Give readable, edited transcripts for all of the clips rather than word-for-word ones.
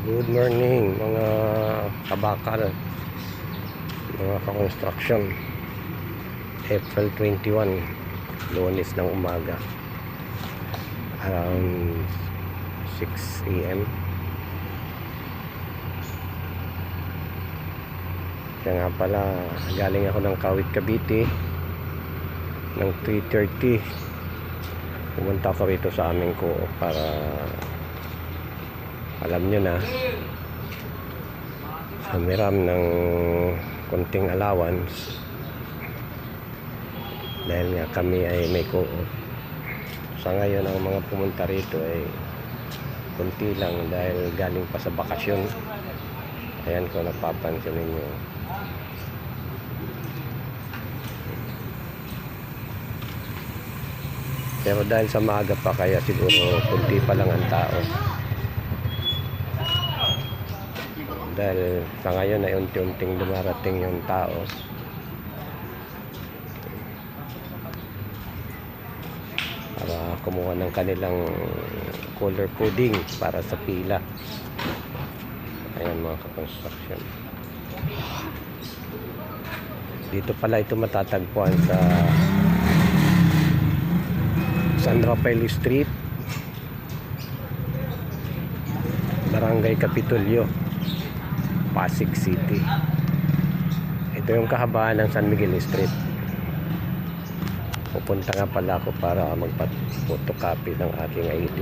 Good morning mga kabakal, mga ka-construction. April 21, Lunes ng umaga, around 6 AM. Kaya nga pala, galing ako ng Kawit, Cavite ng 3:30. Pumunta ako rito sa aming ko para, alam nyo na, humiram ng konting allowance dahil nga kami ay may co-op. Sa ngayon ang mga pumunta rito ay konti lang dahil galing pa sa bakasyon. Ayan, kung napapansin ninyo, pero dahil sa maaga pa kaya siguro kunti pa lang ang tao. Dahil sa ngayon ay unti-unting dumarating yung tao. Para kumuha ng kanilang color coding para sa pila. Ayan mga ka-construction. Dito pala ito matatagpuan sa San Rafael Street, Barangay Capitolio, Pasig City. Ito yung kahabaan ng San Miguel Street. Pupunta nga pala ako para magpa-photocopy ng aking ID.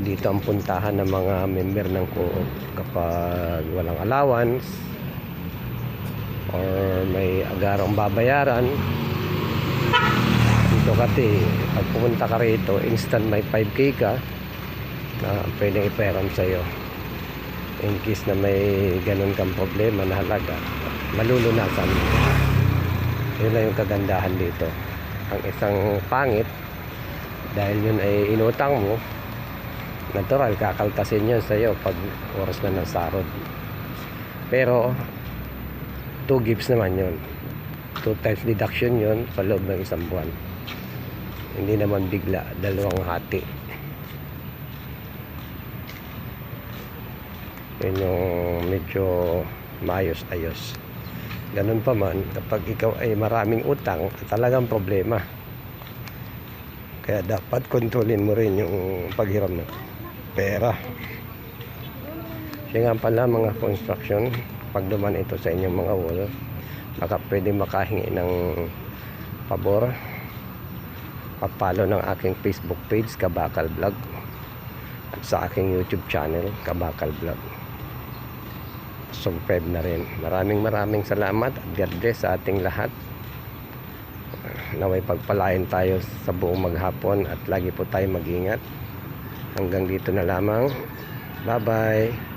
Dito ang puntahan ng mga member ng co-op kapag walang allowance or may agarang babayaran. Dito kasi pag pumunta ka rito, instant may 5K ka na pwedeng ipahiram sa'yo. In case na may ganun kang problema na halaga, malulunasan. Yun na yung kagandahan dito. Ang isang pangit, dahil yun ay inutang mo, natural, kakaltasin yun sa'yo pag oras na ng sarod. Pero 2 gifts naman yun, 2 times deduction yun sa loob ng isang buwan. Hindi naman bigla, 2 hati. Yun yung medyo maayos-ayos. Ganun pa man, kapag ikaw ay maraming utang, talagang problema. Kaya dapat kontrolin mo rin yung paghiram ng pera. Kaya nga pala mga construction, pag duman ito sa inyong mga wall, baka pwede makahingi ng pabor. Pag-follow ng aking Facebook page, Kabakal Vlog, at sa aking YouTube channel, Kabakal Vlog. Subscribe na rin. Maraming salamat at God bless sa ating lahat. Naway pagpalain tayo sa buong maghapon at lagi po tayo mag-ingat. Hanggang dito na lamang. Bye bye.